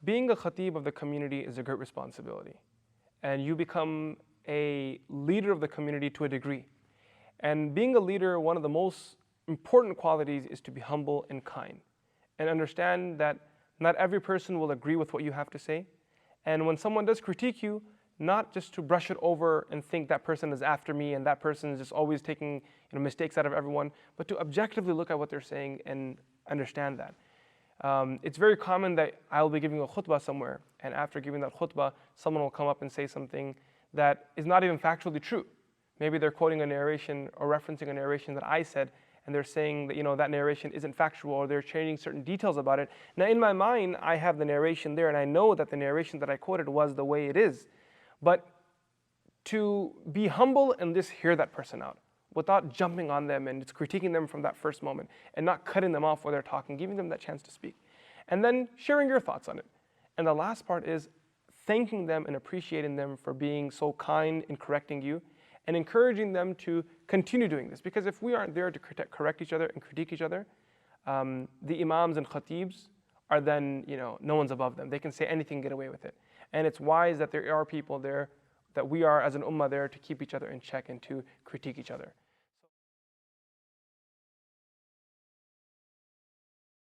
Being a khatib of the community is a great responsibility. And you become a leader of the community to a degree. And being a leader, one of the most important qualities is to be humble and kind. And understand that not every person will agree with what you have to say. And when someone does critique you, not just to brush it over and think that person is after me and that person is just always taking mistakes out of everyone, but to objectively look at what they're saying and understand that. It's very common that I'll be giving a khutbah somewhere, and after giving that khutbah, someone will come up and say something that is not even factually true. Maybe they're quoting a narration or referencing a narration that I said, and they're saying that that narration isn't factual, or they're changing certain details about it. Now in my mind, I have the narration there, and I know that the narration that I quoted was the way it is. But to be humble and just hear that person out, without jumping on them and just critiquing them from that first moment, and not cutting them off while they're talking, giving them that chance to speak. And then sharing your thoughts on it. And the last part is thanking them and appreciating them for being so kind in correcting you, and encouraging them to continue doing this. Because if we aren't there to correct each other and critique each other, the imams and khatibs are then, no one's above them. They can say anything and get away with it. And it's wise that there are people there, that we are as an ummah there to keep each other in check and to critique each other.